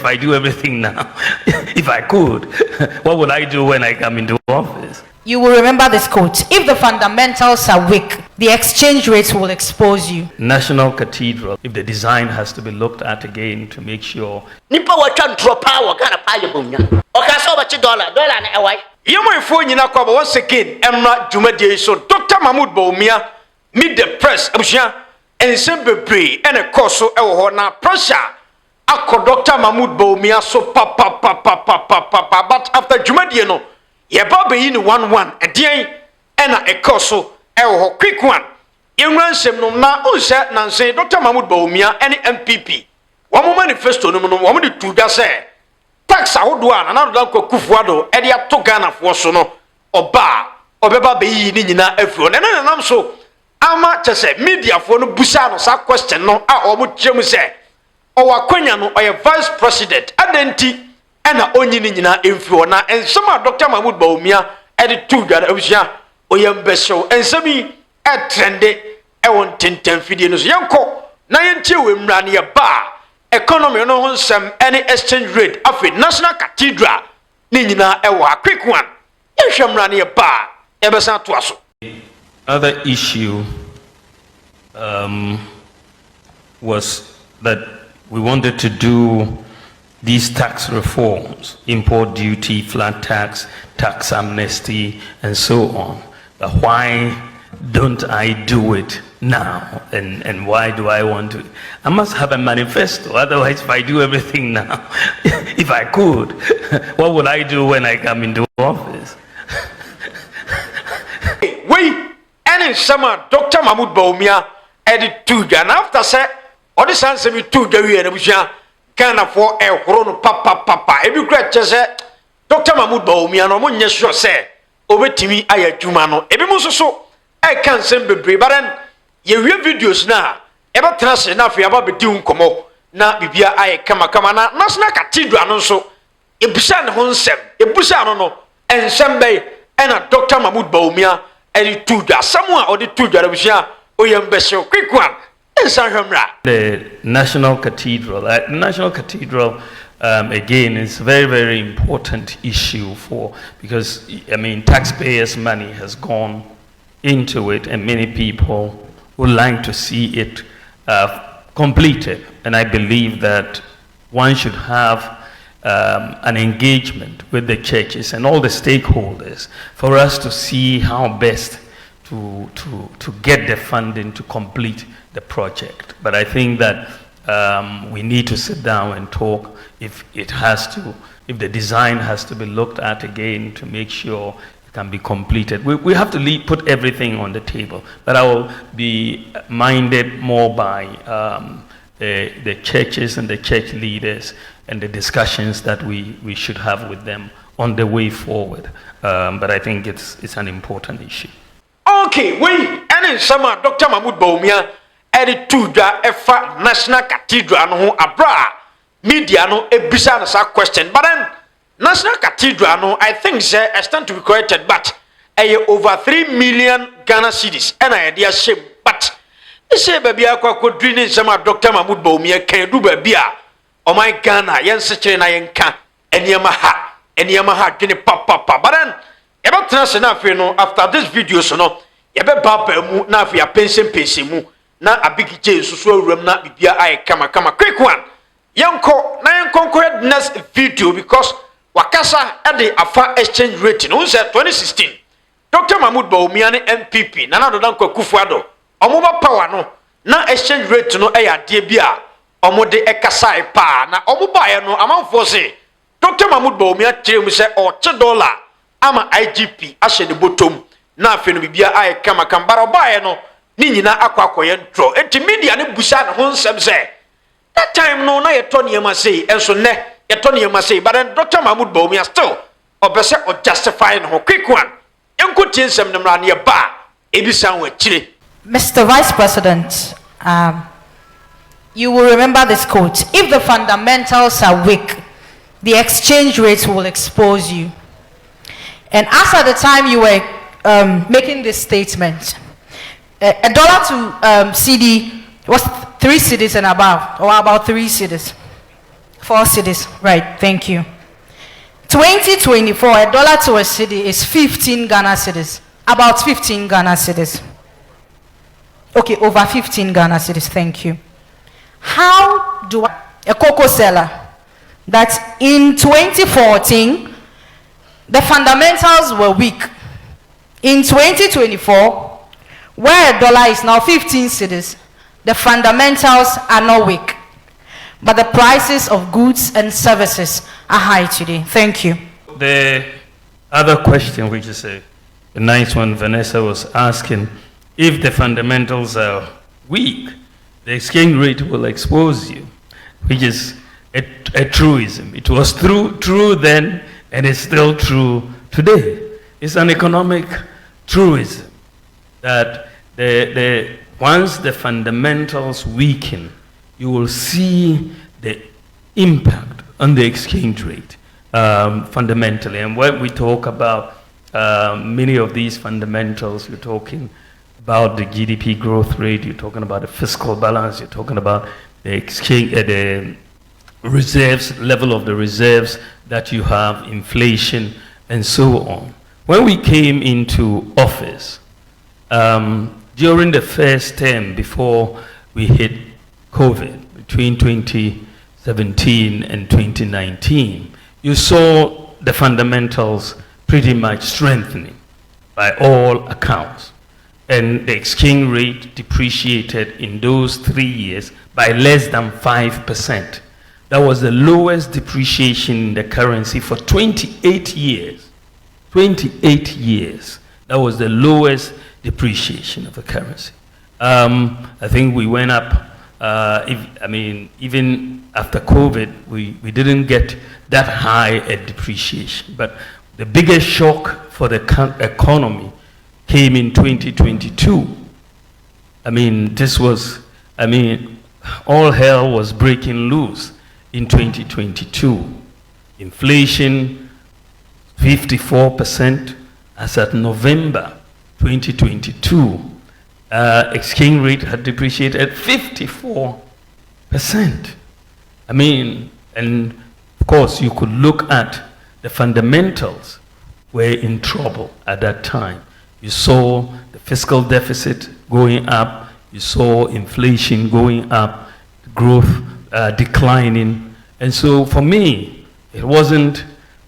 I do everything now, if I could, what would I do when I come into office? You will remember this quote: if the fundamentals are weak, the exchange rates will expose you. National Cathedral, if the design has to be looked at again to make sure. Nipa watch drop power Ghana pa Bawumia. Okay, so much dollar na ewai. Yemo ifo nyina kwa once again emra dwumadie so Dr. Mahmood Bawumia meet the press abusia ensem bebre ene koso ewo ho na pressure akọ Dr. Mahmood Bawumia so pa but after dwumadie no ye ba be yi ni 11 edien ena ekoso ewo ho quick one yenwan sem no na unse nanse Dr. Mahmood Bawumia ene NPP wo mo manifesto no wo mo de tuga se tax ahodo a na do ko kufuado e de ato Ghana fo so no oba obeba be yi ni nyina afuro na nam so ama chese media fo no busa no sa question no a o mo kyem se o wakwanya no o ye vice president adenti ena onyi ni nyina emfuro na ensema Dr. Mahmood Bawumia e de tuga da abusia o ye mbehyew ensemi e trende e won tenten fidie no so yenko na yentie we mra ne ye ba economy no honsem any exchange rate afi National Cathedral ni nyina e wa quick one ehwemra ne ba e be san to aso. Other issue was that we wanted to do these tax reforms, import duty, flat tax, tax amnesty, and so on. But why don't I do it now? And why do I want to? I must have a manifesto. Otherwise, if I do everything now, if I could, what would I do when I come into office? Wait, and in summer, Dr. Mahmood Bawumia added 2 and after say, all the sons of me 2 Gary and Abusha can afford a horn papa. Every great Dr. Mahmood Bawumia no one sure say, over to me, I a Jumano, every so. I can't send bebre but then ye real videos na eba trans na fi aba be di nkomo na bibia ay kama na National Cathedral no so ebusa ne ho nsem ebusa no ensem be ena Dr. Mahmood Bawumia edi tuja samwa odi tuja rebusia oyem besho quick one ensa hwemra. The National Cathedral again is a very, very important issue because I mean taxpayers' money has gone into it, and many people would like to see it completed. And I believe that one should have an engagement with the churches and all the stakeholders for us to see how best to get the funding to complete the project. But I think that we need to sit down and talk if the design has to be looked at again to make sure can be completed. We have to put everything on the table, but I will be minded more by the churches and the church leaders and the discussions that we should have with them on the way forward. But I think it's an important issue. Okay, wait, and in summer, Dr. Mahmood Bawumia added 2 efa National Cathedral no abra media no ebisa na sa question, but then National Cathedral no I think say I stand to be corrected, but over 3 million Ghana cedis and I idea shame, but say baby akwa kodri sama Dr. Mahmood Bawumia kan du baby a o my Ghana yen sekere na yen ka eniyama ha dwene papa, but then eba trans na afi no after this video so no yebe baba mu na afi pension mu na abigi je susu awuram na bibia ai kama quick one yenko next video because wakasa ade afa exchange rate no say 2016 Dr. Mahmood Bawumia ne NPP na do danko kufuado omoba power no na exchange rate no eya de bia omode ekasa pa na omoba ye no amanfo se Dr. Mahmood Bawumia tirem se o $1 ama IGP ahye de botom na afi no bibia ai kama bara oba ye no ni nyina akwakoye ntro enti media ne busa na ho nsem se that time no na ye to niema sei enso ne but then Dr. Mahmood Bawumia still obese o justify no quick one enko tiensem ne mra ne ba ebisan wa chire. Mr. Vice President, you will remember this quote: if the fundamentals are weak, the exchange rates will expose you. And as at the time you were making this statement, a dollar to CD was 3 cedis and above, or about 3 cedis. 4 cedis. Right, thank you. 2024, a dollar to a cedi is 15 Ghana cedis. About 15 Ghana cedis. Okay, over 15 Ghana cedis, thank you. How do I, a cocoa seller, that in 2014, the fundamentals were weak. In 2024, where a dollar is now 15 cedis, the fundamentals are not weak, but the prices of goods and services are high today. Thank you. The other question, which is a nice one, Vanessa was asking, if the fundamentals are weak, the exchange rate will expose you, which is a truism. It was true then, and it's still true today. It's an economic truism that once the fundamentals weaken, you will see the impact on the exchange rate fundamentally. And when we talk about many of these fundamentals, you're talking about the GDP growth rate, you're talking about the fiscal balance, you're talking about the exchange, the reserves, level of the reserves that you have, inflation, and so on. When we came into office, during the first term before we hit COVID, between 2017 and 2019, you saw the fundamentals pretty much strengthening by all accounts. And the exchange rate depreciated in those 3 years by less than 5%. That was the lowest depreciation in the currency for 28 years. 28 years. That was the lowest depreciation of the currency. I think we went up, even after COVID, we didn't get that high a depreciation. But the biggest shock for the economy came in 2022. All hell was breaking loose in 2022. Inflation, 54%, as at November 2022. Exchange rate had depreciated at 54%. And of course, you could look at the fundamentals were in trouble at that time. You saw the fiscal deficit going up, you saw inflation going up, growth declining. And so for me, it wasn't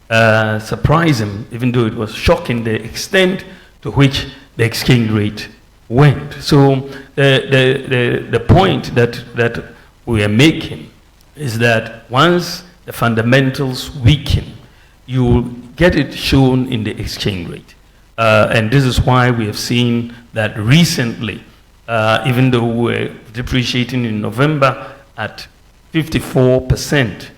surprising, even though it was shocking, the extent to which the exchange rate went. So the point that we are making is that once the fundamentals weaken, you will get it shown in the exchange rate. And this is why we have seen that recently, even though we're depreciating in November at 54%,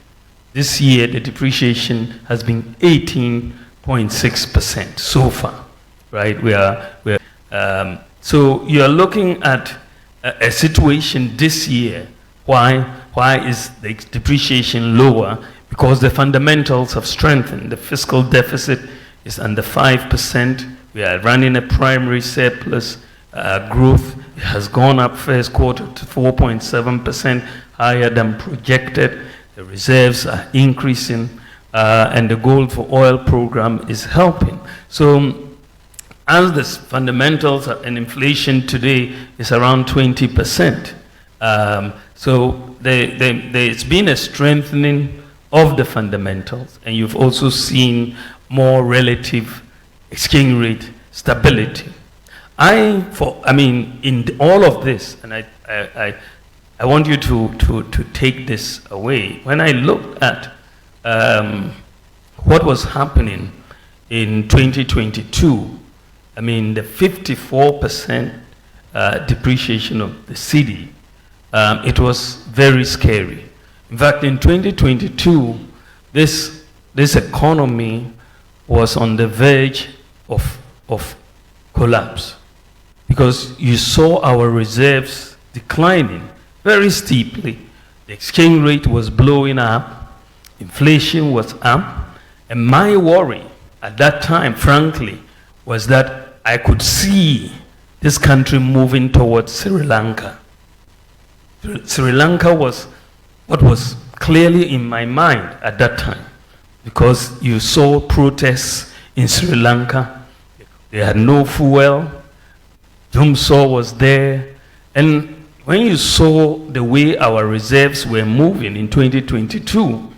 this year the depreciation has been 18.6% so far, right? So you are looking at a situation this year. Why is the depreciation lower? Because the fundamentals have strengthened. The fiscal deficit is under 5%. We are running a primary surplus. Growth has gone up first quarter to 4.7%, higher than projected. The reserves are increasing, and the gold for oil program is helping. So as the fundamentals and inflation today is around 20%, so there's been a strengthening of the fundamentals, and you've also seen more relative exchange rate stability. In all of this, and I want you to take this away. When I looked at what was happening in 2022, the 54% depreciation of the cedi, it was very scary. In fact, in 2022, this economy was on the verge of collapse, because you saw our reserves declining very steeply. The exchange rate was blowing up, inflation was up, and my worry at that time, frankly, was that I could see this country moving towards Sri Lanka. Sri Lanka was what was clearly in my mind at that time, because you saw protests in Sri Lanka. They had no fuel. Dumso was there. And when you saw the way our reserves were moving in 2022,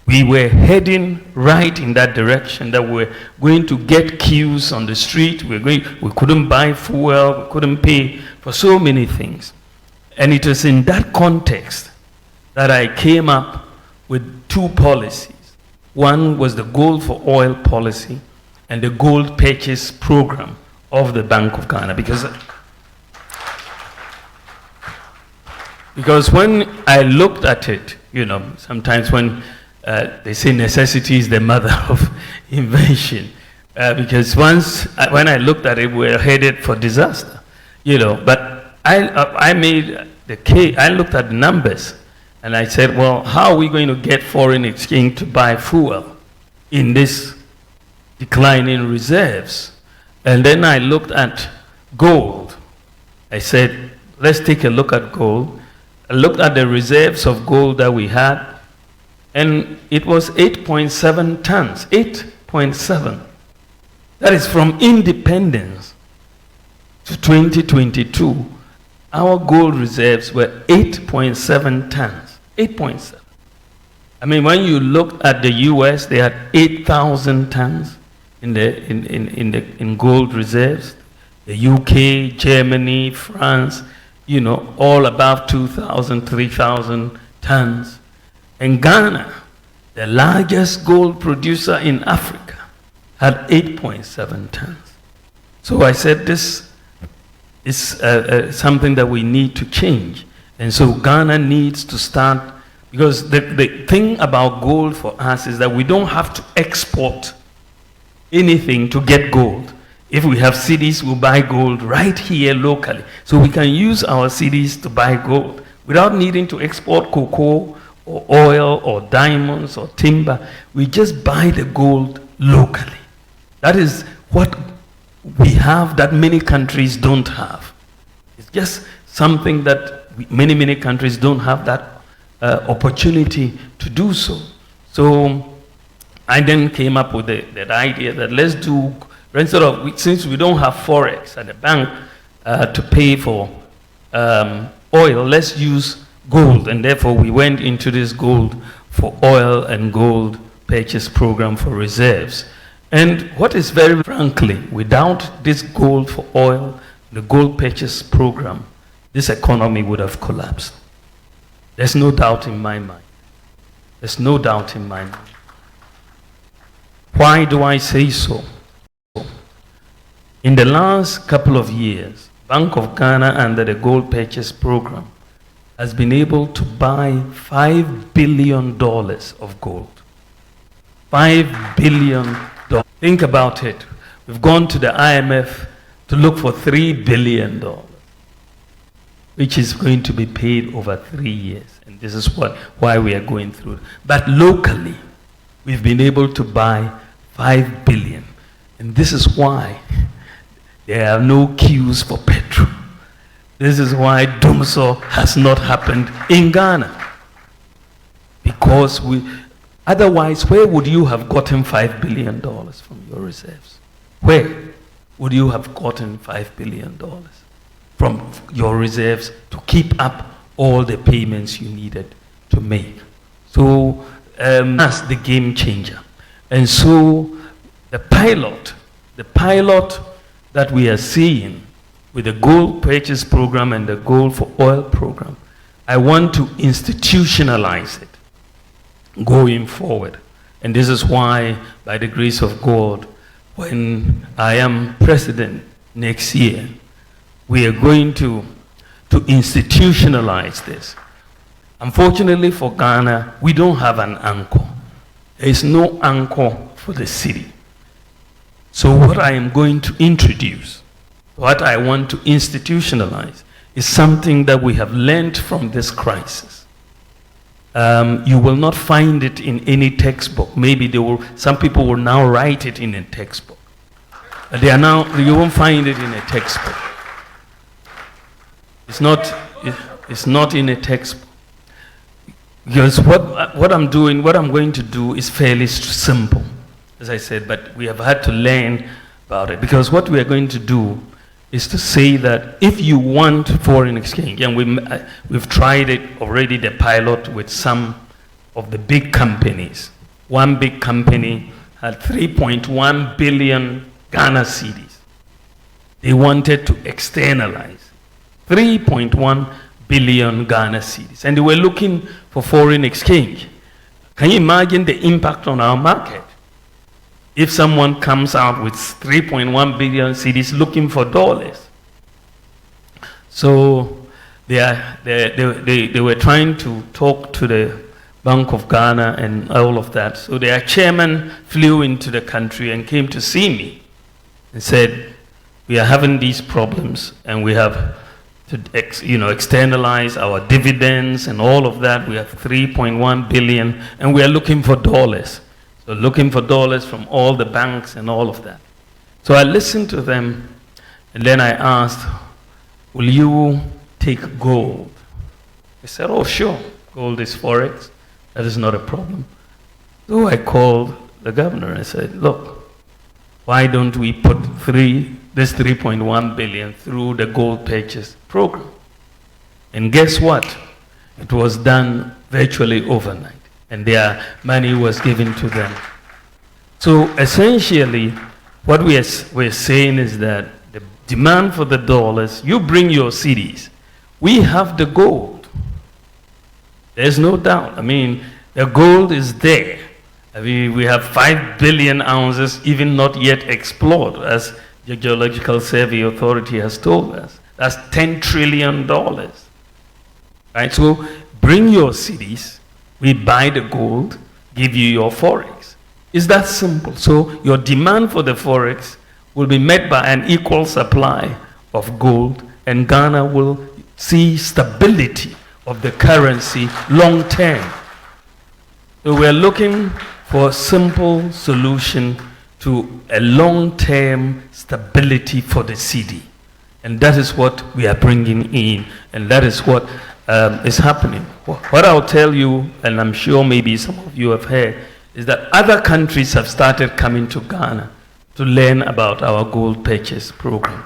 we were heading right in that direction, that we were going to get queues on the street. We couldn't buy fuel, we couldn't pay for so many things. And it was in that context that I came up with two policies. One was the gold for oil policy and the gold purchase program of the Bank of Ghana. Because when I looked at it, sometimes when they say necessity is the mother of invention. Because when I looked at it, we were headed for disaster. But I made the case. I looked at the numbers, and I said, well, how are we going to get foreign exchange to buy fuel in this declining reserves? And then I looked at gold. I said, let's take a look at gold. I looked at the reserves of gold that we had, and it was 8.7 tons, 8.7. That is from independence to 2022. Our gold reserves were 8.7 tons, 8.7. I mean, when you looked at the US, they had 8,000 tons in gold reserves. The UK, Germany, France, all above 2,000, 3,000 tons. And Ghana, the largest gold producer in Africa, had 8.7 tons. So I said this is something that we need to change. And so Ghana needs to start, because the thing about gold for us is that we don't have to export anything to get gold. If we have cities, we'll buy gold right here locally. So we can use our cities to buy gold without needing to export cocoa or oil or diamonds or timber. We just buy the gold locally. That is what we have that many countries don't have. It's just something that many countries don't have that opportunity to do so. So I then came up with that idea that let's do, instead of, since we don't have forex at the bank to pay for oil, let's use gold. And therefore we went into this gold for oil and gold purchase program for reserves. And what is very frankly, without this gold for oil, the gold purchase program, this economy would have collapsed. There's no doubt in my mind. There's no doubt in my mind. Why do I say so? In the last couple of years, Bank of Ghana under the gold purchase program has been able to buy $5 billion of gold. $5 billion. Think about it. We've gone to the IMF to look for $3 billion, which is going to be paid over 3 years. And this is why we are going through it. But locally, we've been able to buy $5 billion. And this is why there are no queues for petrol. This is why Dumso has not happened in Ghana. Because otherwise, where would you have gotten $5 billion from your reserves? Where would you have gotten $5 billion from your reserves to keep up all the payments you needed to make? So that's the game changer. And so the pilot that we are seeing with the gold purchase program and the gold for oil program, I want to institutionalize it going forward. And this is why, by the grace of God, when I am president next year, we are going to institutionalize this. Unfortunately for Ghana, we don't have an anchor. There is no anchor for the city. So what I am going to introduce, what I want to institutionalize, is something that we have learned from this crisis. You will not find it in any textbook. Maybe some people will now write it in a textbook. You won't find it in a textbook. It's not in a textbook. Because what I'm going to do is fairly simple, as I said, but we have had to learn about it. Because what we are going to do is to say that if you want foreign exchange, and we've tried it already, the pilot with some of the big companies. One big company had 3.1 billion Ghana cedis. They wanted to externalize 3.1 billion Ghana cedis, and they were looking for foreign exchange. Can you imagine the impact on our market? If someone comes out with 3.1 billion cedis looking for dollars. So they were trying to talk to the Bank of Ghana and all of that. So their chairman flew into the country and came to see me and said, we are having these problems and we have to externalize our dividends and all of that. We have 3.1 billion and we are looking for dollars. So looking for dollars from all the banks and all of that. So I listened to them and then I asked, will you take gold? They said, oh sure, gold is forex. That is not a problem. So I called the governor and said, look, why don't we put this 3.1 billion through the gold purchase program? And guess what? It was done virtually overnight, and their money was given to them. So essentially, what we're saying is that the demand for the dollars, you bring your cedis, we have the gold. There's no doubt. I mean, the gold is there. I mean, we have 5 billion ounces even not yet explored, as the Geological Survey Authority has told us. That's $10 trillion. Right? So bring your cedis, we buy the gold, give you your forex. It's that simple. So your demand for the forex will be met by an equal supply of gold, and Ghana will see stability of the currency long term. So we're looking for a simple solution to a long-term stability for the cedi. And that is what we are bringing in, and that is what is happening. What I'll tell you, and I'm sure maybe some of you have heard, is that other countries have started coming to Ghana to learn about our gold purchase program.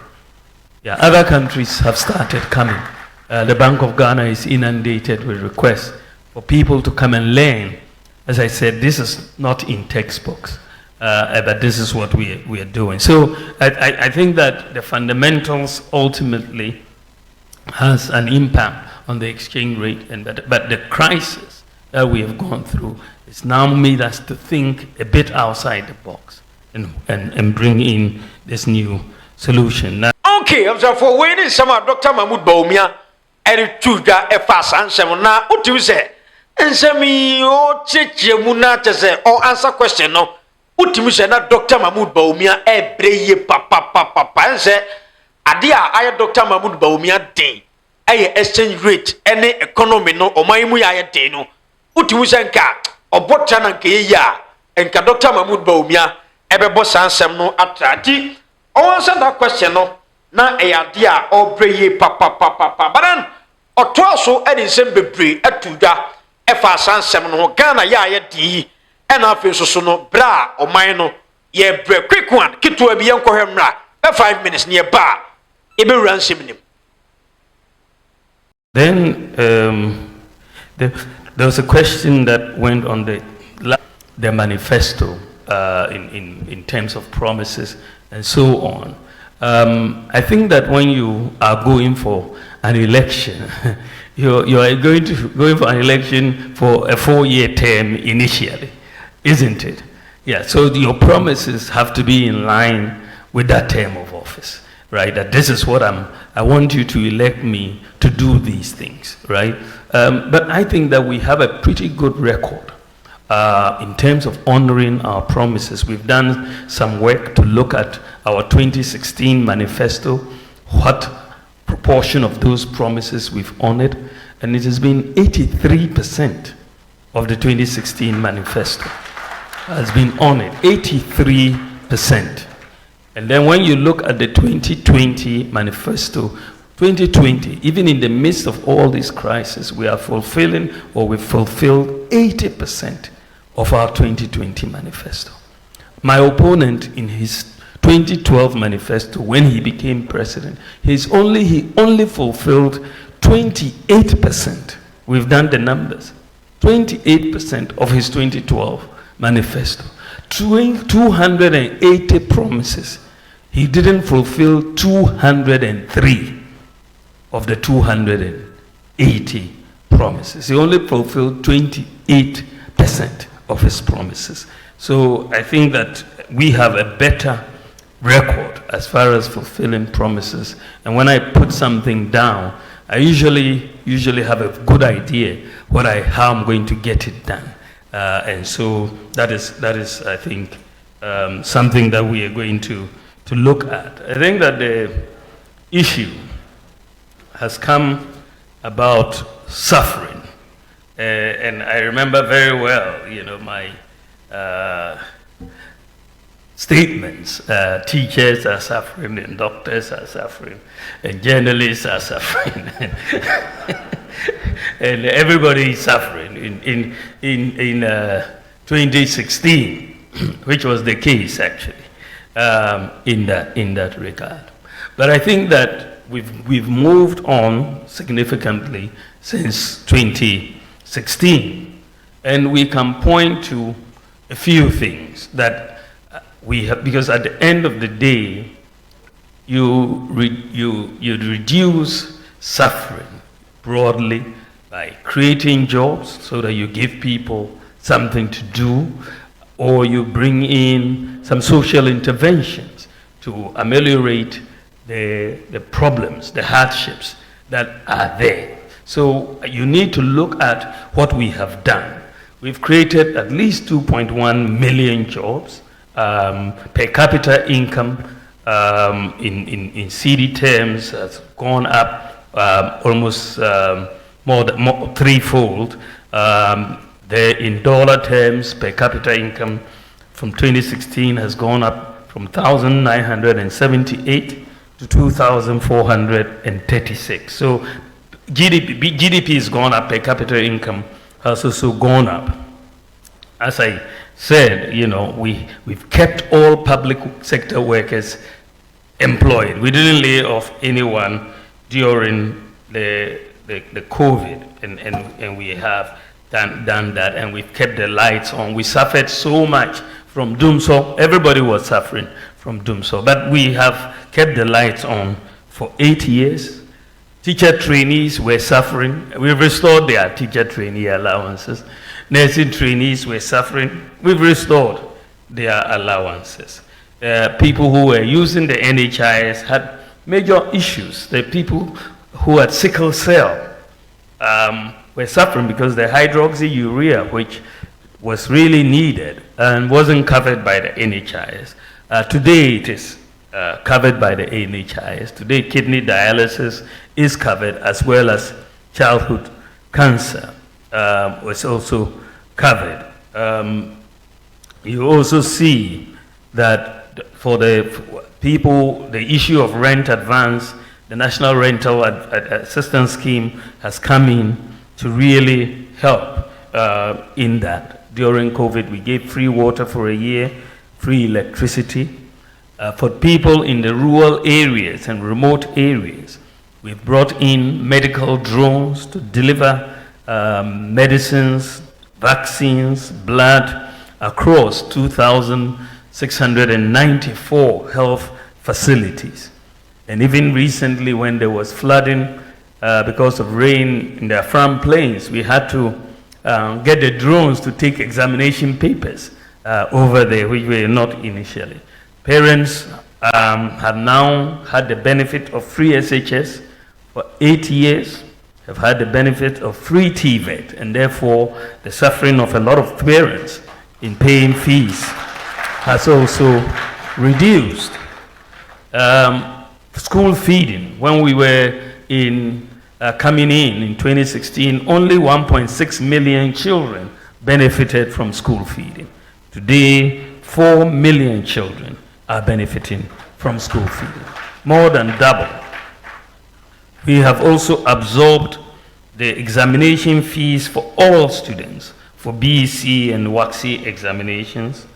Yeah, other countries have started coming. The Bank of Ghana is inundated with requests for people to come and learn. As I said, this is not in textbooks, but this is what we are doing. So I think that the fundamentals ultimately has an impact on the exchange rate, but the crisis that we have gone through has now made us to think a bit outside the box and bring in this new solution. Now, okay, for waiting some Dr. Mahmoud Bawumia and Tuja Efas answer now. What do you say? And me o cheche muna tese or answer question no. What do you say na Dr. Mahmoud Bawumia breye papa and say adia aya Dr. Mahmoud Bawumia day. Aye exchange rate any economy no o maimu ya day no. What do you say nka obota na nke ya nka Dr. Mahmoud Bawumia ebebo sansem no atradi. O answer that question no na adia o breye papa but then oto so any nsem bebre atuda efa sansem no Ghana ya di ena afi so no bra o man no ye bre quick one kitu abi yenko hemra 5 minutes near ba e be ransem nim. Then there was a question that went on the manifesto in terms of promises and so on. I think that when you are going for an election, you are going for an election for a 4-year term initially, isn't it? Yeah. So your promises have to be in line with that term of office, right? That this is what I want you to elect me to do these things, right? But I think that we have a pretty good record in terms of honoring our promises. We've done some work to look at our 2016 manifesto, what proportion of those promises we've honored, and it has been 83% of the 2016 manifesto has been honored, 83%. And then when you look at the 2020 manifesto, 2020, even in the midst of all these crises, we are fulfilling, or we fulfilled 80% of our 2020 manifesto. My opponent, in his 2012 manifesto, when he became president, he only fulfilled 28%. We've done the numbers. 28% of his 2012 manifesto. 280 promises. He didn't fulfill 203 of the 280 promises. He only fulfilled 28% of his promises. So I think that we have a better record as far as fulfilling promises. And when I put something down, I usually have a good idea how I'm going to get it done. And so that is I think, something that we are going to look at. I think that the issue has come about suffering. And I remember very well, my statements. Teachers are suffering, and doctors are suffering, and journalists are suffering, and everybody is suffering. In 2016, which was the case actually, in that regard. But I think that we've moved on significantly since 2016, and we can point to a few things that we have, because at the end of the day, you reduce suffering broadly by creating jobs so that you give people something to do, or you bring in some social interventions to ameliorate the problems, the hardships that are there. So you need to look at what we have done. We've created at least 2.1 million jobs. Per capita income in CD terms has gone up almost more threefold. In dollar terms, per capita income from 2016 has gone up from 1,978 to 2,436. So GDP has gone up, per capita income has also gone up. As I said, we've kept all public sector workers employed. We didn't lay off anyone during the COVID, and we have done that, and we've kept the lights on. We suffered so much from doomsday. Everybody was suffering from doomsday, but we have kept the lights on for 8 years. Teacher trainees were suffering. We've restored their teacher trainee allowances. Nursing trainees were suffering. We've restored their allowances. People who were using the NHIS had major issues. The people who had sickle cell were suffering because the hydroxyurea, which was really needed and wasn't covered by the NHIS. Today it is covered by the NHIS. Today kidney dialysis is covered, as well as childhood cancer was also covered. You also see that for the people, the issue of rent advance, the National Rental Assistance Scheme has come in to really help in that. During COVID, we gave free water for a year, free electricity. For people in the rural areas and remote areas, we've brought in medical drones to deliver medicines, vaccines, blood across 2,694 health facilities. And even recently, when there was flooding because of rain in the farm plains, we had to get the drones to take examination papers over there, which were not initially. Parents have now had the benefit of free SHS for 8 years, have had the benefit of free TVET, and therefore the suffering of a lot of parents in paying fees has also reduced. School feeding, when we were coming in 2016, only 1.6 million children benefited from school feeding. Today, 4 million children are benefiting from school feeding, more than double. We have also absorbed the examination fees for all students for BEC and WACSI examinations.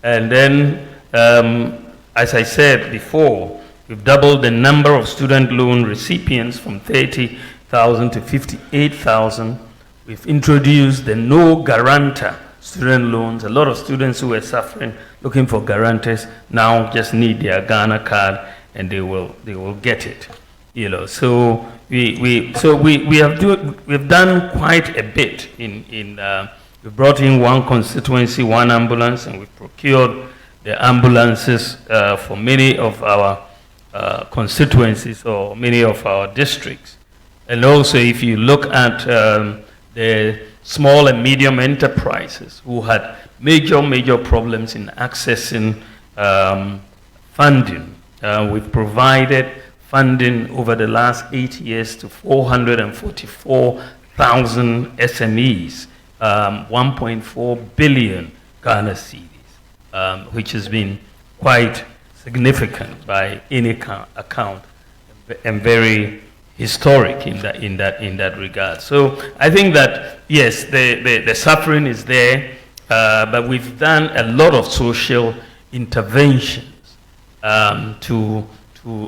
And then, as I said before, we've doubled the number of student loan recipients from 30,000 to 58,000. We've introduced the no guarantor student loans. A lot of students who were suffering, looking for guarantors, now just need their Ghana card and they will get it. You know, so we've done quite a bit we brought in one constituency, one ambulance, and we procured the ambulances for many of our constituencies or many of our districts. And also, if you look at the small and medium enterprises who had major problems in accessing funding, we've provided funding over the last 8 years to 444,000 SMEs, 1.4 billion Ghana cedis, which has been quite significant by any account and very historic in that regard. So I think that yes, the suffering is there, but we've done a lot of social interventions to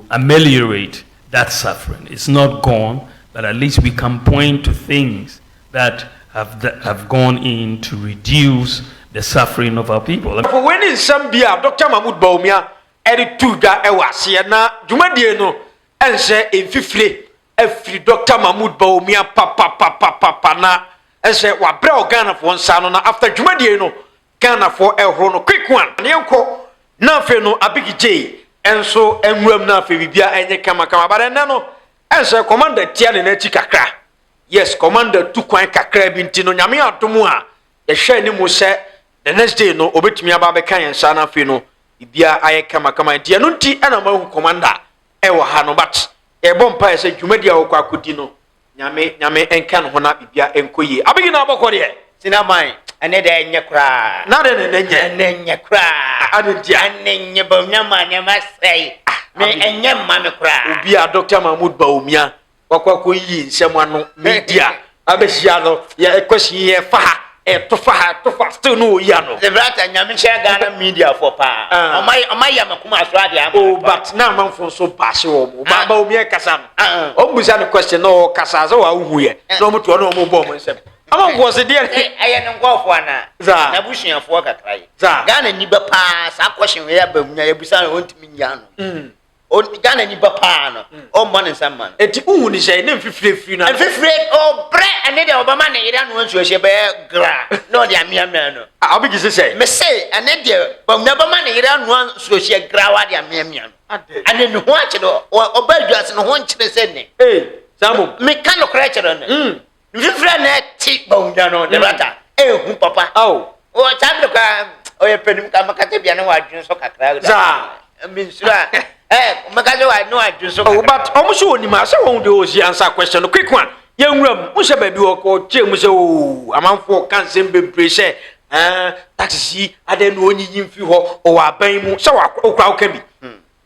ameliorate that suffering. It's not gone, but at least we can point to things that have gone in to reduce the suffering of our people. For when in Zambia, Dr. Mahmoud Bawumia, Eric Tuga, Ewasiana, Jumadieno, and say in Fifre, every Dr. Mahmoud Bawumia, papa, na, and say, what bro Ghana for one son after Jumadieno, Ghana for El Rono, quick one, and Yanko, Nafeno, Abigi J, and so, and Rum Nafi, Bibia, and Yakama, but Nano, and say, Commander Tian and Echikakra. Yes, Commander Tukwan Kakra Bintino Yamia Tumua, the Shani Musa, the next day no Obetmi Ababekan and Sana Fino, Ibia Ayakama Dianunti and a Mahu Commander, Ewa Hanobat, a bompa said Jumedia Okakutino, Yame and Can Hona Ibia and Kuyi. I begin about Korea, Sinamai, and then Yakra, not an Yakra, I didn't Jan Yabonama, you must say, me and Yam Mamma be a Dr. Mahmoud Bawumia. Wakwakuyi someone media abesiano ya question here fa to still no yano the brother nyame share Ghana media for pa omaya makuma so ade am oh but na manfo so pass wo ba omi kasa no o busa no question no kasa so wa hu ye no mo to no mo bo mo nsem amanfo se de aye no ngofo na busuafo kakrai Ghana ni ba pa sa question we ya ba munya ya busa no ontimi nya no Ghana ni papa no o mo ne samman enti uhu ni sei ne mfifire na mfifire o bre ane de obama ne ira no nsuo hye be gra no de amia no abigi sei me say ane de obama ne ira no nsuo hye gra wa de amia no ane no ho ache do obaduase no ho nkyere se ne samu me kan no kra chere no mfifire na ti bawumia no de rata hu papa o chambe kwa o ye penim ka makate bia na wa dwun so kakra za minsura magazo I know I do so but almost only my so the Ozi answer question a quick one. Young room, Musha baby or James a man for cancer be pressure taxi I don't know any few or a bang so a crowd can be.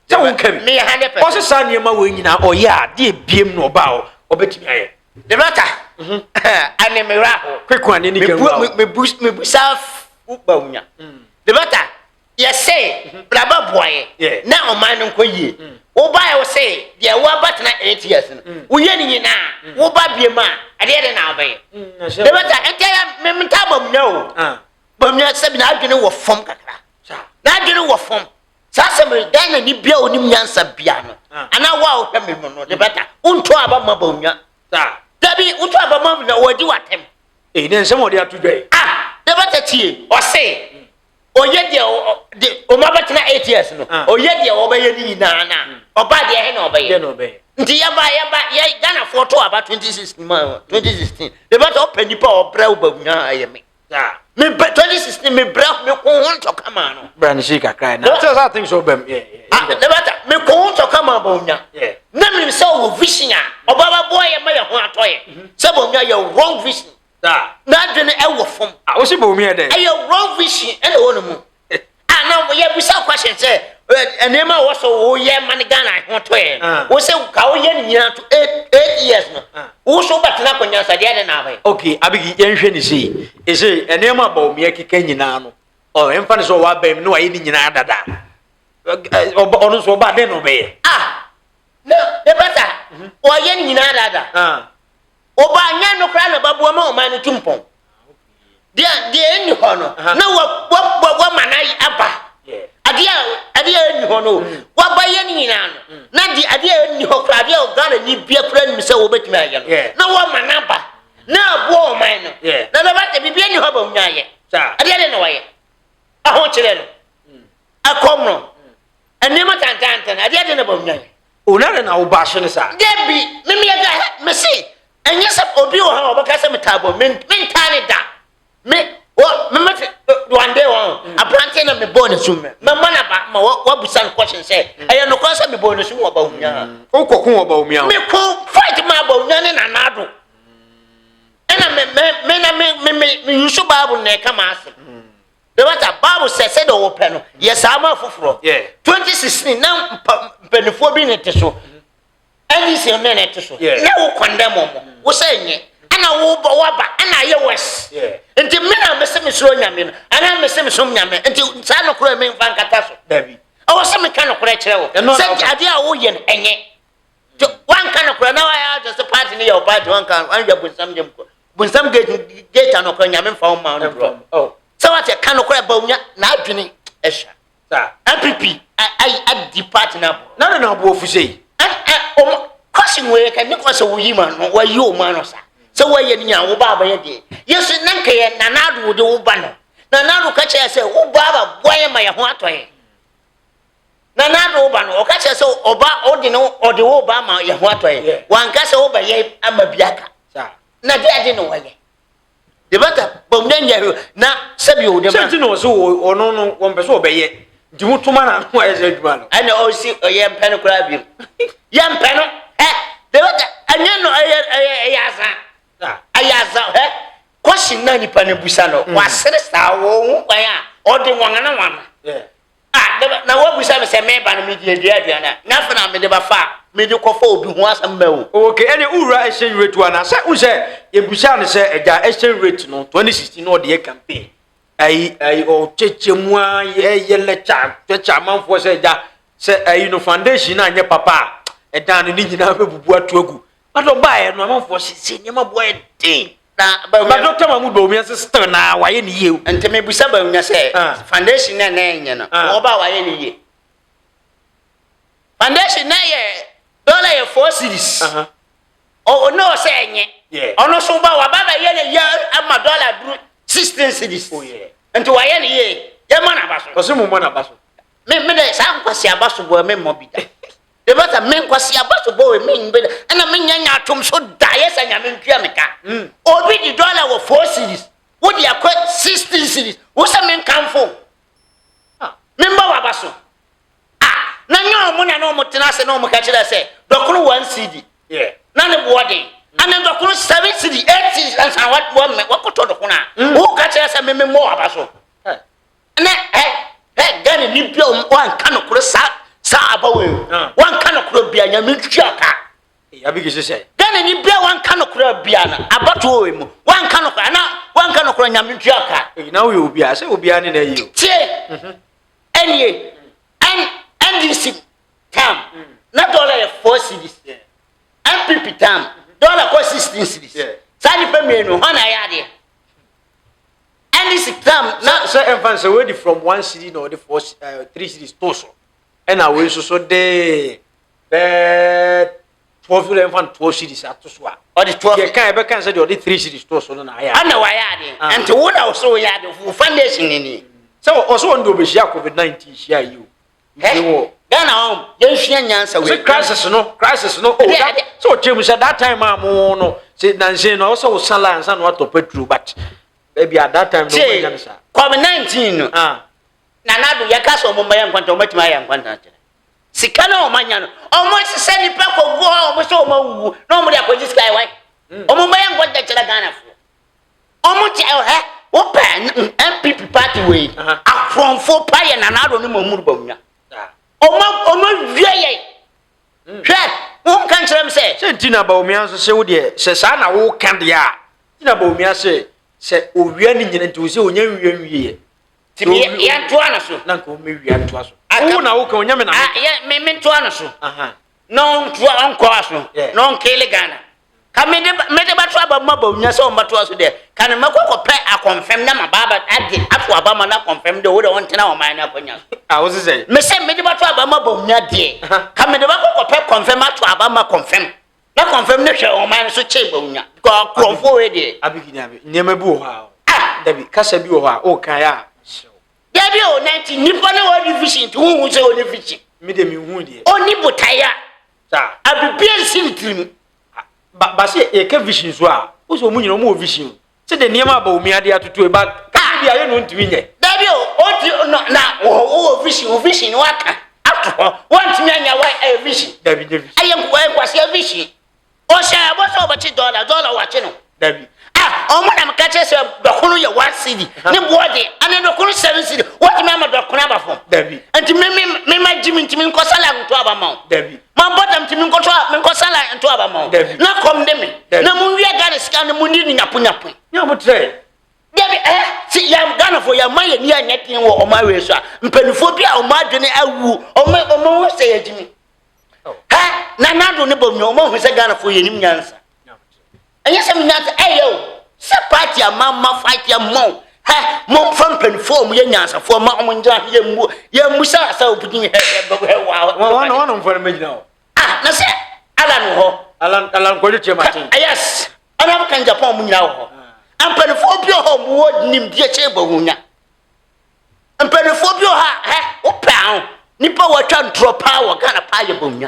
So can me 100%. What's a son your mawing now or yeah, dear beam no bow or bet me the matter I am a miracle quick one in me boost me self Bawumia the matter. Yes, say, Braba boy, now man and Koye. O buy or say, dear, what but 8 years. We any now, what by be a man, I didn't know. The matter, I tell Memtabum no. But me at 7 I don't know what form. Now you know what form. Sasam, Ghana, ni Bio, ni Yansa piano. And now, wow, the better. Unto about Mabonia. Debbie, unto about Mamma, or do what him. Then somebody have today. The better tea, or say. Oye de o mabatina 8 years no oye de obeye ni na oba de he na obeye nti ya ba ya Ghana photo about 2016 the better open nipa obra Bawumia ayeme me 2016 me bra me ko hon to kama no brand she kakra na that's how things so bem the better me ko hon to kama Bawumia na me say o vision a oba boy e ma ye ho atoye say Bawumia ye wrong vision na dwene e wo fom wo se Bawumia dey e wrong vision e na wonu mu now we have some question say enema wo so wo ye man Ghana ho to e wo se ka wo ye nyina to 8 years no wo so batena kwanya sa de na ba okay abigi yenhwe ni sei ese enema Bawumia keka nyina no o emfa ne so wa bam no ayi ni nyina dada ono so ba de no be no de bata wo ye nyina dada oba nya no kra na babuo ma o man no tumpon de enni ho no na wo manai aba adia enni ho no wo ba ye nyina no na di adia enni ho kra adia o Ghana ni bia kra ni se wo betimi aye no na wo manaba na abuo o man no na na bata bibia ni ho ba unya ye adia de no waye aho kire no akom no enema tantantan adia de no ba unya ye onare na wo ba hye ne sa debi mimi ya ga mesi enye se obi o ha obaka se metabo mentane da me one day one apprentice na me born sume mama na ba ma wa busan question say aye no kwa se me born sume wa Bawumia okokun wa Bawumia me ko fight ma Bawumia ne nanado ena me yusu babu na ka ma ase the matter babu say the open no yes ama foforo 2016 na penifo bi ne te so ani se me ne te so na wo condemn mo wo say nye ana wo ba ana ye wes enti me na mese me suro nyame no ana mese me som nyame enti sa no kura me mfa nkata so dabi o se me ka no kura kire wo se ade a wo ye enye wan ka no kura na wa ya just party ni your party wan ka an ya bunsam gate no kura nyame mfa wo ma no so what ka no kura Bawumia na adwene ehwa sa NPP I depart na bo ofusei question we ka ni ko se wo yi ma no wa yi o ma no sa so wa ye nya wo baba ye de yesu nanka ye nanado wo de wo ba no nanado ka che se wo baba boye ma ye ho atoye nanado wo ba no o ka che se oba o de no o de wo ba ma ye ho atoye wan ka se wo ba ye amabiaka sa na de ade no wa ye de bata Bawumia nya na sabi o de ma se no so ono no won be so obeye di mutuma na no aye se djuma no ana o si ye mpeno kra bi ye mpeno de bata anya no aye asa ayaza question na nipa ne busa no wasere sa wo kwan a odi wonana wana na wo busa me se me ba no me di aduana na fa na me de ba fa me de kofa obi ho asam ba wo okay any ura exchange rate wana say unse ye busa ne se eja exchange rate no 2016 no de campaign ai o chechemu a ye lecha manfo se eja se no foundation na anye papa edan ni nyina bebubu atuagu Mato bae no amanfo sisi nyama boy din na Bawumia Dr. Bawumia se still na waye ni ye ente me busa Bawumia se foundation na enye no oba waye ni ye foundation na ye dollar ye 4 series o no se enye ono so ba wa baba ye ne ye ama dollar 16 series ente waye ni ye ye ma na baso o se mo na baso me de sa nkwasi abaso bo me mo bida de bata men kwasi abaso boy men be na men nyanya atom so dae sa nyame ntua meka obi di dollar wo 4 series wo di akwa 16 series wo sa men kanfo men ba wabaso na nyo mo na no mo tena se no mo ka kira se dokoro 1 CD na ne boarding ana dokoro 7 CD 8 CD and san what wakoto dokona wo ka kira se men mo wabaso na Ghana ni bia wan kanokoro sa abawe wan kanokoro bia nya mentwiaka abigi se Ghana ni bia wan kanokoro bia na abato we mu wan kanokoro na wan kanokoro nya mentwiaka na we obi a se obi ani na yi tie enie NDC tam na dollar 4 cedis NPP tam dollar 16 cedis sani pemenu hona ya de NDC tam na so enfance we from 1 cedi no the 3 cedis toso and away so de 12 enfant 12 cedis atoso a or the 12 ye kan e be kan say the 3 cedis toso no na ya ana wa ya de ante wo na so ya de foundation ni so also ndo be share covid-19 share you Ghana home ye hwia nyansa we crisis no so chemu say that time am no say nanse no so sala ansa no to petrol but maybe at that time no man nyansa covid-19 no na nadu yakaso mo mayan kwanta o matima yan kwanta kire sikana o manya no o mo sise ni pa ko go o mo so o mawu no mo dia ko sky why o mo mayan kwanta kire Ghana fo o mo ti wo pa NPP party we afronfo pa ye na nadu ni mo muru Bawumia Oma wie hwɛ wo kan kyerɛ me sɛ sentina Bawumia so se wo de se sa na wo kan de a tina Bawumia se owia ni nyina nti wo se onya wie wie timi ya toa na so na nka o me wia toa so wo na wo kan onya me na me toa na so no toa onko aso no nkele Ghana ka me de ba toa ba Bawumia se o ma toa so de kan me kokɔ pɛ a confirm na ma baba ade afo aba ma na confirm de wo de won tena o man na konya a wo se say me se me de ba toa ba Bawumia de ka me de ba kokɔ pɛ confirm ato aba ma confirm na confirm ne hwɛ o man so che Bawumia ko krofo we de abigini abi nyema bi wo ha dabi kasa bi wo ha o kan ya dabi o 90 nipa na wo division to hu se o ne vision me de mi hu de oni botaya sa abibia sintirim ba se e ka vision so a wo so mu nyina mo vision se de niema Bawumia de atoto e ba ka bi aye no ntimi nye dabi o na o vision waka ato want me anya why vision dabi aye kwase vision o sha bo so ba chi dollar wa chi no dabi o mo na mka che se dokono ye 1 cedi ne boode ane dokono 7 cedi what me ama dokono aba fo dabi enti me ma jimi ntimi nko sala nto aba ma dabi ma bodam ntimi nko sala nto aba ma na kom de me na mu wi Ghana sika na mu ni nyapo nya mo tre dabi si ya Ghana fo ya ma ye ni anya tin wo o ma we so a mpanifo bi a o ma adwene awu o ma wo se ya jimi na nado ne Bawumia o ma hu se Ghana fo ye nim nyansa anya se minata ayo se party amama fight ya mo mo from penform ye nyansa fo ma o nja ye mu sa obudin wa mfo me gina o na se alan ko je matin yes ana kan Japan mu nyina ho ampenfo bi ho mu wo nim die che Bawumia ampenfo bi ha o pa nipa wa twa ntro pa wa Ghana pa ye Bawumia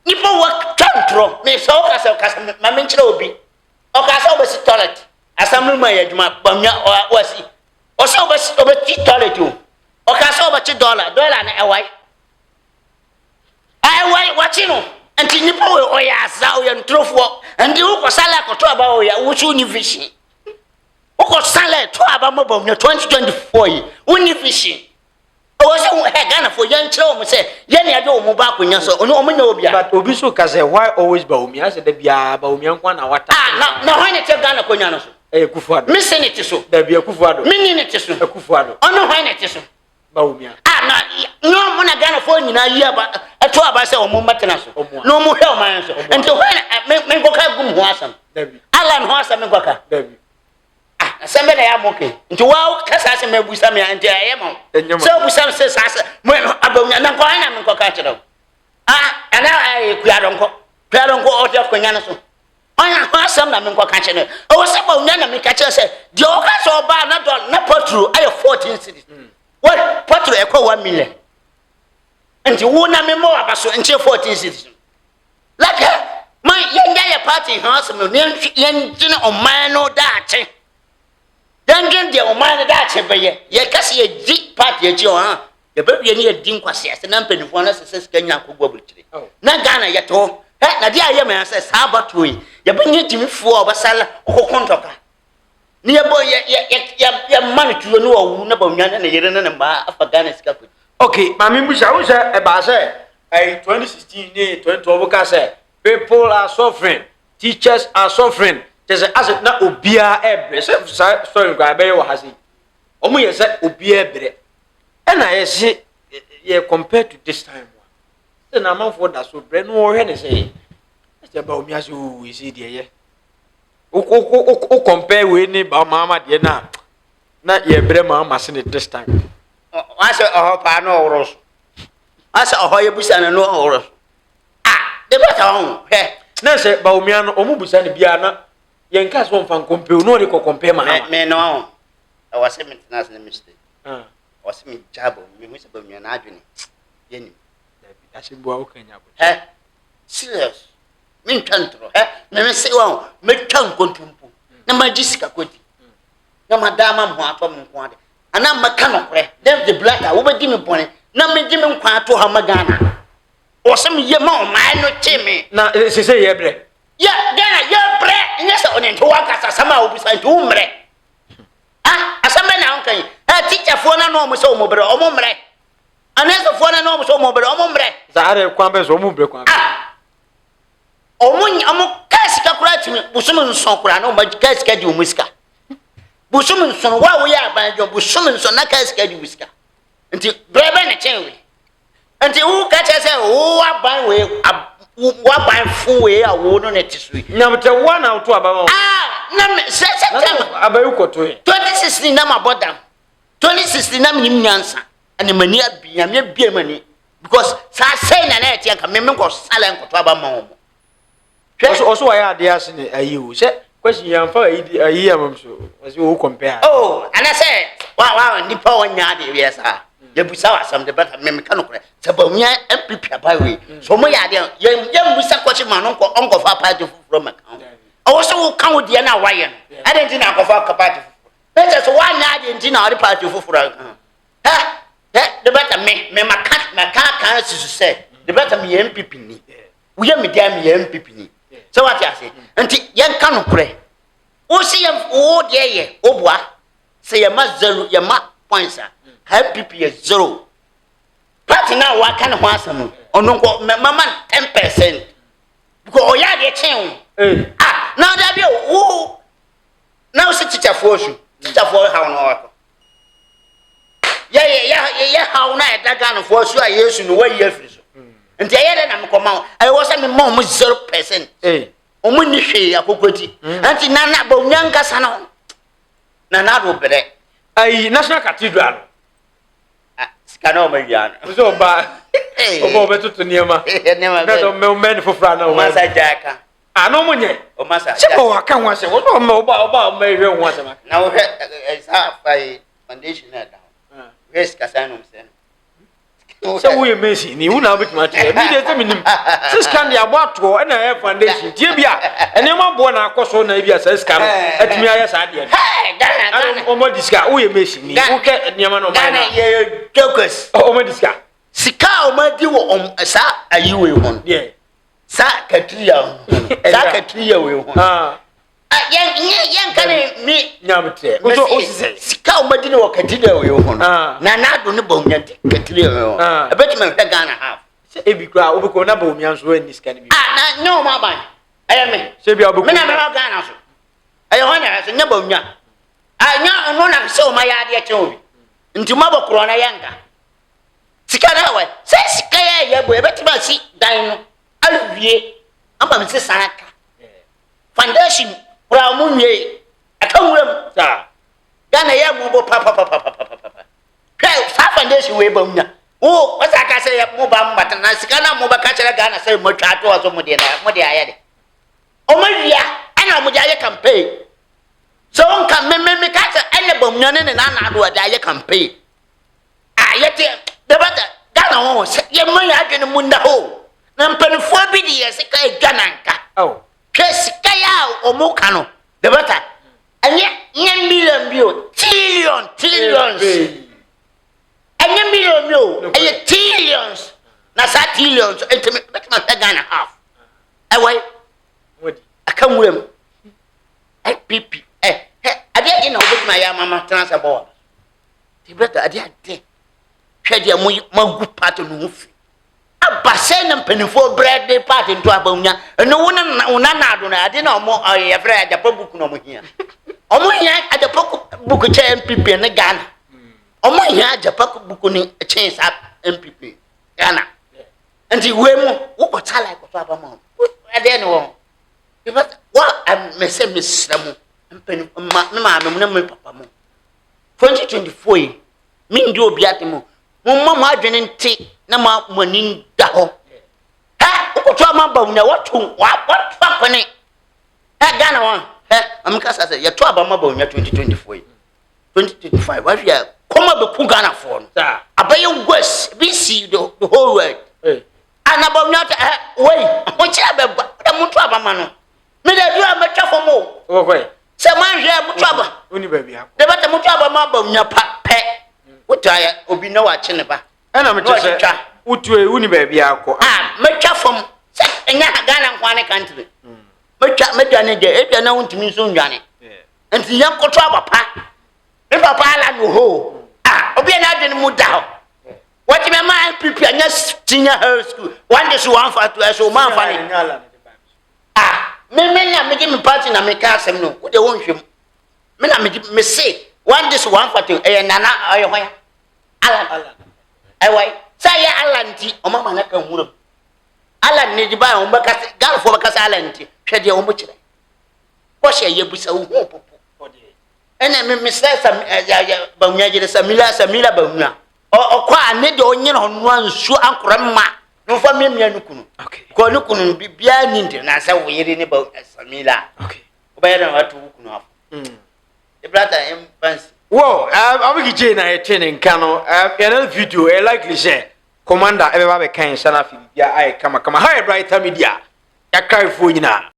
nipa wa twa me so kasa ma me nkyere obi o kasa obesi toilet asamru ma ye djuma Bawumia wasi o so obesi toilet o kasa obeti dollar na ewai wachi no anti nipa we o ya asa o ya ntrofo andi wo ko sala ko to aba o ya wo chu ni vision wo ko sala to aba mo Bawumia 2024 yi uni vision o so Ghana for yan kire o mo se ye ne ade o mo ba konya so o mo nya obi a but obi so ka say why always Bawumia say da bia Bawumia kwa na wata na ho ne te Ghana konya no so Kufuado me se ne te so da bia Kufuado me ni ne te so Kufuado ono ho ne te so Bawumia na no mo na Ghana for nyina yi aba eto aba se o mo matena so no mo hwe o man so enti ho me ko ka gum ho asam dabi alan ho asam me ko ka dabi asembe na ya moke nti wa kasa se mabusa me anti aye mo so busa se sasa mo Bawumia na ko na me ko ka kire ana kuadonko o te ko nyana so onya ho asam na me ko ka kire o se Bawumia na me ka kire se de o ka so ba na patru aye 14 cities what patru e ko 1 million nti wo na me mo abaso nti 14 cities like man ya party house me yen jine o man no daache Dangen de o man da chebe ye kase ye di party eji o ye be ye ni ye di nkwase ase na mpanifo na sese sika nya akogwa bulchire na Ghana ye to na dia ye me ase sabato yi ye be nye timifo obasala okokontoka ni ye bo ye man tuo no owu na Bawumia na yere na mba afa Ghana sika ko okay mami musha wo se e ba se 2016 ni 2012 ka se people are suffering teachers are suffering just as na obia ebre se story kwa be yo hasi omo ye se obia ebre e na ye se ye compared to this time se na man for that so bre no wo hwe ne se Bawumia so we see de ye o compare we ni ba mama de na ye bre mama se ne this time ase pa no oros ase ye busa na no oros de bata ho he na se Bawumia no omu busa ne bia na ye nka so mfa compare no de ko compare ma me no I was maintenance na mistake was me jabo me hu se Bawumia na adwene ye ni ase bua o kanya bo he serious me ntantro me se wa me twan kontumpu na majisika kwati na madama mo ato mo nko ade ana maka no kre dem the black wo be di me bone na me di me nkwa ato ha magana o se me ye ma o man no cheme na se ye bre ya Ghana ye bre nyesa onento wakasa sama obisa nti umre asamba na onkan teacher fo na no mo se o mo bre o mo mre Anesa for na no so mo bre omo mbre. Zare kwan be so mo bre kwan. Omo kasika kura timi busum nson kura na o kasika di omuska. Busum nson wa wo ya ban jo busum nson na kasika di omuska. Nti brebe na chen we. Nti wo ka che se wo aban we wa ban fu we a wo no na tisu. Nyamte wa na to aba. Na me se tema abayu koto 2016 na mabodam 2016 na minim nyansa ane mani abia me bia mani because sa say na na etia ka me ko sala nkoto aba ma wo also why are they asking ayi say question yam fa ayi am so was you compare and I say wa nipa wonya de we sa ya busa wa sam de beta me ka no kore se Bawumia NPP aba we so mo ya de ya busa question ma no onko fa party from account also can with the na wayen I didn't know of party that's one night in the party for the better me my car say the better me MPP ni we am me MPP ni so what I say until yan can pray o see them oh dear obwa say ya ma zero ya ma points MPP is 0 party now what kind of answer ono mama 10% because oya dey chen now that be who now see teacher for you teacher for how no yeah how na that gan for you a yesu no way free so nti aye na me koma I was me mom 0% omo ni hwe akokoti nti na Bawumia nkasa no na do bere ai national cathedral sikana o mawian so ba obo betutu niema na do me men fofra na o masa jaka ano munye o masa se bo aka ho ase wo me oba me hwe ho ase ma na wo sa fai foundation na down wes kasa no mse se wo ye mesi ni wo na obetima te bi de se minim se scan dia bo ato na e foundation tie bia ene ma bo na akoso na bia se scan atimi aye sa de Gana o mo diska wo ye mesi ni wo ke niema no ma na ye jokers o mo diska sika o ma di wo sa ayiwe hon yeah sa Cathedral we hon yan kan mi nyamte o se sika o ma di wo Cathedral we hon na do ne Bawumia Cathedral we hon abeti me hwe Ghana half se ebi kra obiko na Bawumia so ni sika ni bi na no ma ban ayame se bia obiko me na me Ghana so ayo honya se nya Bawumia anya no na se o ma ya de chen obi nti ma bokro na yanga sika na we se sika ya bo ebeti ba si dan no alwie amba me se sanaka foundation pra munye akanwuram sa Ghana ya mo bo pa sa foundation we Bawumia o wasa ka se ya mo ba mbata na sika na mo ba ka chere Ghana se mo twa to so mo de aya de o ma wia ana mo jaye campaign so on kan me ka se ene Bawumia ne na do aye campaign ayete de bata Ghana ho se ye mo ya adwene mu nda ho na mpanifo bi di sika edwananka hwe sika ya omuka no de bata anye million bio trillions anye million bio anye trillions na sa trillions entime betma Ghana half awai wodi akamwem NPP ade ina obetma ya mama transfer board de bata ade hwe de magu part no fu abase na mpanifo bread part into Bawumia no wona na do na ade na omo ye fra ajapo book no mo hia omo hia ajapo book che MPP ne Ghana omo hia ajapo book ni che sa MPP Ghana nti we mu wo ko tala ko to abama ade ne wo because what am say misramu mpanifo ma me na me papa mo 2024 mi ndi obi atemo mo ma adwene nti na ma mani da ho ha ukoto ama Bawumia watu kwani Ghana won amka sasa ya to abama Bawumia 2024 2025 wa hia koma be ku Ghana for no abaye west we see the whole world ana Bawumia wei mo chi abeba da mutu abama no me da dua metwa for mo okoi se man hia mutu aba oni ba bia de bata mutu abama Bawumia pa pe wotaya obi na wa chene ba ana me tse utue uni ba bia akọ metwa fom se enya Ghana nkwane country metwa ne de ebia na wontimi so ndwane enti yankoto abapa e papa ala no ho obi na adwene mu da ho What me my NPP anya senior high school. One day so one for to so man funny. Ah, me na me give me party na me ka asem no. Wo de won hwem. Me na me say one day so one for to nana ayo hoya. Alan. Ai wai. Say ya Alan ti o mama na kan huru. Alan ne di ba o baka gal fo baka Alan ti. Hwe de o mo kire. Ko hye ye busa wo popo. Ena me say Bawumia jere Samila Bawumia. O kwa ne de onye no no ansu ankora ma. No fa me mia nukunu. Okay. Ko nukunu bia ni ndi na sa wo yere ne Samila. Okay. O ba yere na watu kunu afo. E brother em fancy. Well, I'm going to training cano. Another video, a likely say, Commander, everybody can sana fi. Yeah, I come. Hi, bright media. Ya cry for you now.